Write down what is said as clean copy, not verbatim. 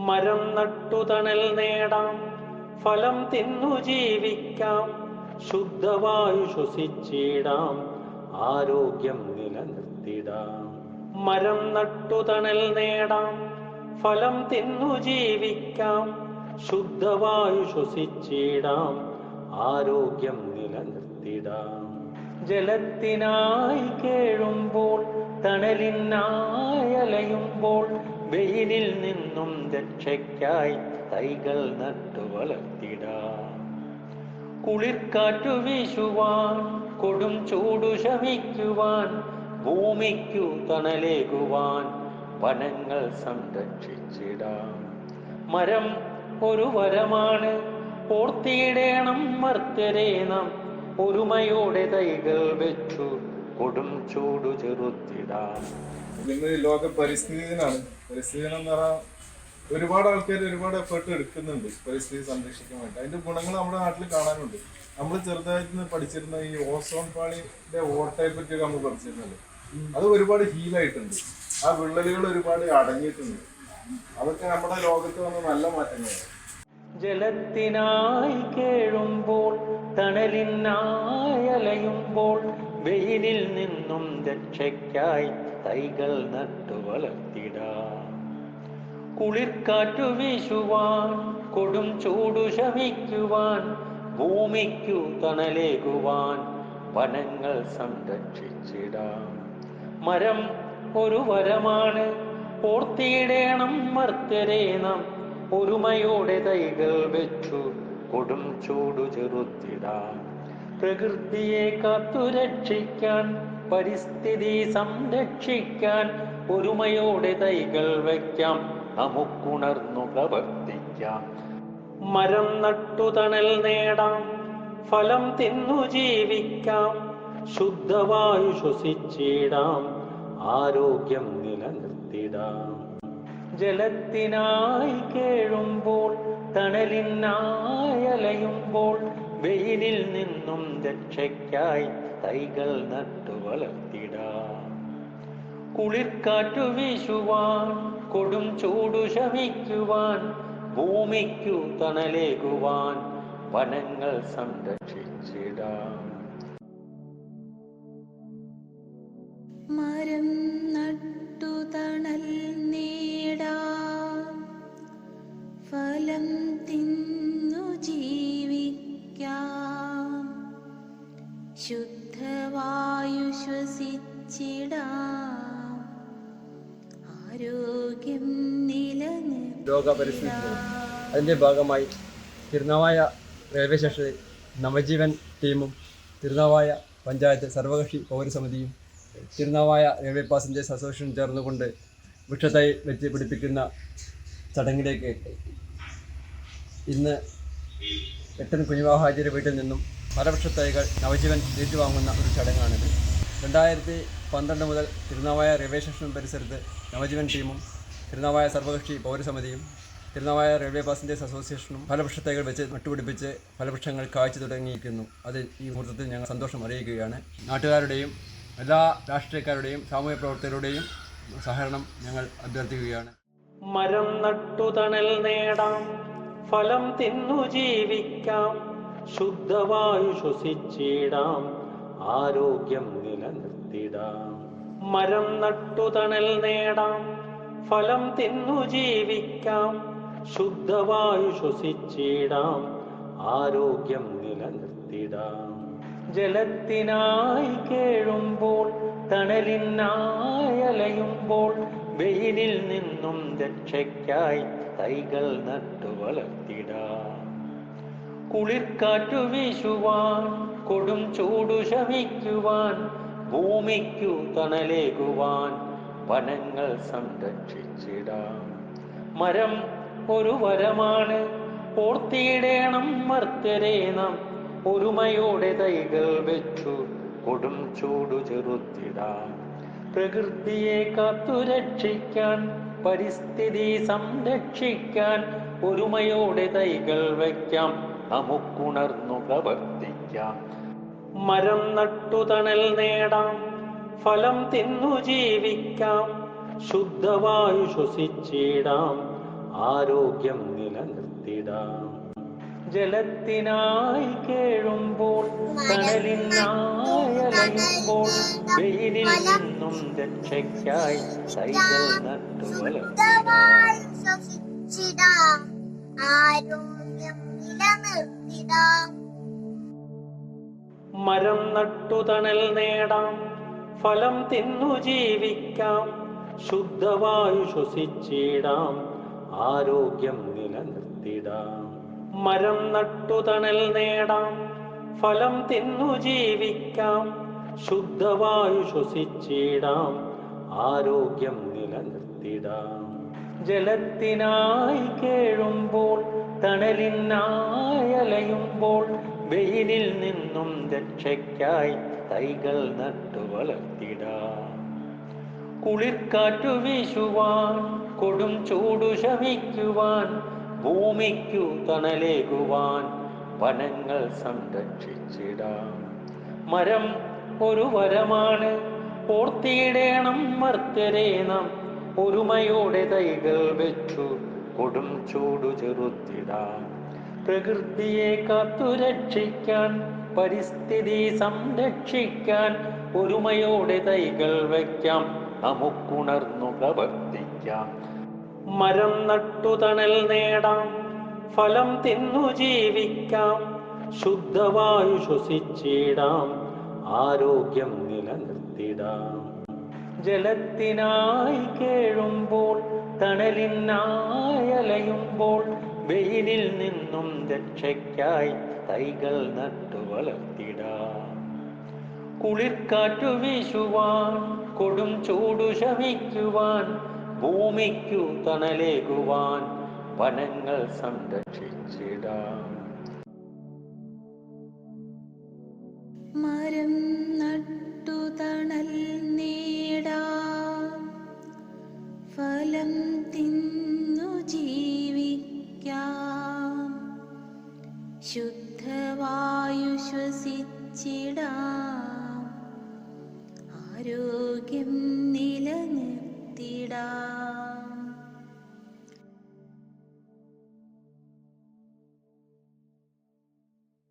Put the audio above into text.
മരം നട്ടു തണൽ നേടാം, ഫലം തിന്നു ജീവിക്കാം, ശുദ്ധവായു ശ്വസിച്ചിടാം, ആരോഗ്യം നിലനിർത്തിടാം. മരം നട്ടു തണൽ നേടാം, ഫലം തിന്നു ജീവിക്കാം, ശുദ്ധവായു ശ്വസിച്ചിടാം, ആരോഗ്യം നിലനിർത്തിടാം. ജലത്തിനായി കേഴുമ്പോൾ, തണലിനായി അലയുമ്പോൾ, വെയിലിൽ നിന്നും രക്ഷയ്ക്കായി തൈകൾ നട്ടു വളർത്തിടാം. കുളിർക്കാറ്റു വീശുവാൻ, കൊടും ചൂടു ശമിക്കുവാൻ, ഭൂമിക്കു തണലേകുവാൻ വനങ്ങൾ സംരക്ഷിച്ചിടാം. മരം ഒരു വരമാണ്, ഓർത്തിയിടേണം മർത്യരെ നാം, ഒരുമയോടെ തൈകൾ വെച്ചു കൊടും ചൂടു ചെറുത്തിടാം. ഇന്ന് ലോക പരിസ്ഥിതി ദിനാണ്. പരിസ്ഥിതി ദിനം എന്ന് പറഞ്ഞാൽ ഒരുപാട് ആൾക്കാർ ഒരുപാട് എഫേർട്ട് എടുക്കുന്നുണ്ട് പരിസ്ഥിതി സംരക്ഷിക്കാൻ വേണ്ടി. അതിന്റെ ഗുണങ്ങൾ നമ്മുടെ നാട്ടിൽ കാണാനുണ്ട്. നമ്മൾ ചെറുതായിട്ട് പഠിച്ചിരുന്ന ഈ ഓസോൺ പാളിയുടെ ഓട്ടയെ പറ്റിയൊക്കെ നമ്മൾ പഠിച്ചിരുന്നല്ലോ, അത് ഒരുപാട് ഹീലായിട്ടുണ്ട്. ആ വിള്ളലുകൾ ഒരുപാട് അടങ്ങിയിട്ടുണ്ട്. അതൊക്കെ നമ്മുടെ ലോകത്ത് വന്ന നല്ല മാറ്റങ്ങളാണ്. ജലത്തിനായി കേഴുമ്പോൾ, തണലിനായി അലയുമ്പോൾ, വെയിലിൽ നിന്നും രക്ഷയ്ക്കായി തൈകൾ നട്ടു വളർത്തിടാം. കുളിർക്കാറ്റു വീശുവാൻ, കൊടും ചൂടു ശമിക്കുവാൻ, ഭൂമിക്കു തണലേകുവാൻ വനങ്ങൾ സംരക്ഷിച്ചിടാം. മരം ഒരു വരമാണ്, ഓർത്തിയിടേണം മർത്യരെ നാം, ഒരുമയോടെ തൈകൾ വെച്ചു കൊടും ചൂടു ചെറുത്തിടാം. പ്രകൃതിയെ കാത്തുരക്ഷിക്കാൻ, പരിസ്ഥിതി സംരക്ഷിക്കാൻ, ഒരുമയോടെ തൈകൾ വയ്ക്കാം, നമുക്കുണർന്നു പ്രവർത്തിക്കാം. മരം നട്ടു തണൽ നേടാം, ഫലം തിന്നു ജീവിക്കാം, ശുദ്ധവായു ശ്വസിച്ചിടാം, ആരോഗ്യം നിലനിർത്തിടാം. ജലത്തിനായി കേഴുമ്പോൾ, തണലിനായി അലയുമ്പോൾ, വെയിലിൽ നിന്നും രക്ഷയ്ക്കായി തൈകൾ നട്ടു വളർത്തിടാം. കുളിർക്കാറ്റു വീശുവാൻ, കൊടും ചൂടു ശമിക്കുവാൻ, ഭൂമിക്കു തണലേകുവാൻ വനങ്ങൾ സംരക്ഷിച്ചിടാം. മരം നട്ടു തണൽ നേടാം, ഫലം തിന്നു ജീവിക്കാം, ശുദ്ധവായു ശ്വസിച്ചിടാം, ആരോഗ്യം നിലനിർത്താം. ലോക പരിസ്ഥിതി ദിനം അതിൻ്റെ ഭാഗമായി തിരുനാവായ റെയിൽവേ സ്റ്റേഷനിൽ നവജീവൻ ടീമും തിരുനാവായ പഞ്ചായത്ത് സർവകക്ഷി പൗരസമിതിയും തിരുനാവായ റെയിൽവേ പാസഞ്ചേഴ്സ് അസോസിയേഷൻ ചേർന്നുകൊണ്ട് വൃക്ഷത്തൈ വെച്ച് പിടിപ്പിക്കുന്ന ചടങ്ങിലേക്ക് ഇന്ന് എട്ടൻ കുഞ്ഞുവാഹാജിയുടെ വീട്ടിൽ നിന്നും മരവൃക്ഷത്തൈകൾ നവജീവൻ ഏറ്റുവാങ്ങുന്ന ഒരു ചടങ്ങാണിത്. 2012 മുതൽ തിരുനാവായ റെയിൽവേ സ്റ്റേഷൻ പരിസരത്ത് നവജീവൻ ടീമും തിരുനാവായ സർവകക്ഷി പൗരസമിതിയും തിരുനാവായ റെയിൽവേ പാസഞ്ചേഴ്സ് അസോസിയേഷനും ഫലവൃക്ഷത്തൈകൾ വെച്ച് നട്ടുപിടിപ്പിച്ച് ഫലവൃക്ഷങ്ങൾ കാഴ്ച തുടങ്ങിയിരിക്കുന്നു. അത് ഈ മുഹൂർത്തത്തിൽ ഞങ്ങൾ സന്തോഷം അറിയിക്കുകയാണ്. നാട്ടുകാരുടെയും എല്ലാ രാഷ്ട്രീയക്കാരുടെയും സാമൂഹ്യ പ്രവർത്തകരുടെയും സഹകരണം ഞങ്ങൾ അഭ്യർത്ഥിക്കുകയാണ്. മരം നട്ടു തണൽ നേടാം, ഫലം തിന്നു ജീവിക്കാം, ശുദ്ധവായു ശ്വസിച്ചിടാം, ആരോഗ്യം നിലനിർത്തിടാം. മരം നട്ടു തണൽ നേടാം, ഫലം തിന്നു ജീവിക്കാം, ശുദ്ധവായു ശ്വസിച്ചിടാം, ആരോഗ്യം നിലനിർത്തിടാം. ജലത്തിനായി കേഴുമ്പോൾ, തണലിനായി അലയുമ്പോൾ, വെയിലിൽ നിന്നും രക്ഷയ്ക്കായി തൈകൾ നട്ടു വളർത്തിടാം. കുളിർക്കാറ്റു വീശുവാൻ, കൊടും ചൂടു ശമിക്കുവാൻ, ഭൂമിക്കു തണലേകുവാൻ വനങ്ങൾ സംരക്ഷിച്ചിടാം. മരം ഒരു വരമാണ്, ഓർത്തിയിടേണം മർത്യരെ നാം, ഒരുമയോടെ തൈകൾ വെച്ചു കൊടും ചൂടു ചെറുത്തിടാം. പ്രകൃതിയെ കാത്തുരക്ഷിക്കാൻ, പരിസ്ഥിതി സംരക്ഷിക്കാൻ, ഒരുമയോടെ തൈകൾ വയ്ക്കാം, നമുക്കുണർന്നു പ്രവർത്തിക്കാം. മരം നട്ടു തണൽ നേടാം, ഫലം തിന്നു ജീവിക്കാം, ശുദ്ധവായു ശ്വസിച്ചിടാം, ആരോഗ്യം നിലനിർത്തിടാം. ജലത്തിനായി കേഴുമ്പോൾ തണലിനായി അലയുമ്പോൾ വെയിലിൽ നിന്നും രക്ഷയ്ക്കായി തൈകൾ നട്ടു വളർത്തിടാം. മരം നട്ടു തണൽ നേടാം, ഫലം തിന്നു ജീവിക്കാം, ശുദ്ധവായു ശ്വസിച്ചിടാം, ആരോഗ്യം നിലനിർത്തിടാം. മരം നട്ടു തണൽ നേടാം, ഫലം തിന്നു ജീവിക്കാം, ശുദ്ധവായു ശ്വസിച്ചിടാം, ആരോഗ്യം നിലനിർത്തിടാം. ജലത്തിനായി കേഴുമ്പോൾ തണലിനായി അലയുമ്പോൾ വെയിലിൽ നിന്നും രക്ഷയ്ക്കായി തൈകൾ നട്ടു വളർത്തിടാം. കുളിർക്കാറ്റു വീശുവാൻ കൊടും ചൂടു ശമിക്കുവാൻ ഭൂമിക്കു തണലേകുവാൻ വനങ്ങൾ സംരക്ഷിച്ചിടാം. മരം ഒരു വരമാണ്, ഓർത്തിയിടേണം മർത്യരെ നാം. ഒരുമയോടെ തൈകൾ വെച്ചു കൊടും ചൂടു ചെറുത്തിടാം. പ്രകൃതിയെ കാത്തുരക്ഷിക്കാൻ, പരിസ്ഥിതി സംരക്ഷിക്കാൻ ഒരുമയോടെ തൈകൾ വയ്ക്കാം, നമുക്കുണർന്നു പ്രവർത്തിക്കാം. മരം നട്ടു തണൽ നേടാം, ഫലം തിന്നു ജീവിക്കാം, ശുദ്ധവായു ശ്വസിച്ചിടാം, ആരോഗ്യം നിലനിർത്തിടാം. ജലത്തിനായി കേഴുമ്പോൾ തണലിനായി അലയുമ്പോൾ വെയിലിൽ നിന്നും രക്ഷയ്ക്കായി തൈകൾ നട്ടു വളർത്തിടാം. കുളിർക്കാറ്റു വീശുവാൻ കൊടും ചൂടു ശമിക്കുവാൻ ഭൂമിക്കു തണലേകുവാൻ വനങ്ങൾ സംരക്ഷിച്ചിടാം. മരം നട്ടു തണൽ നേടാം, ഫലം തിന്നു ജീവിക്കാം, ശുദ്ധവായു ശ്വസിച്ചിടാം, ആരോഗ്യം നിലനിർത്തിടാം.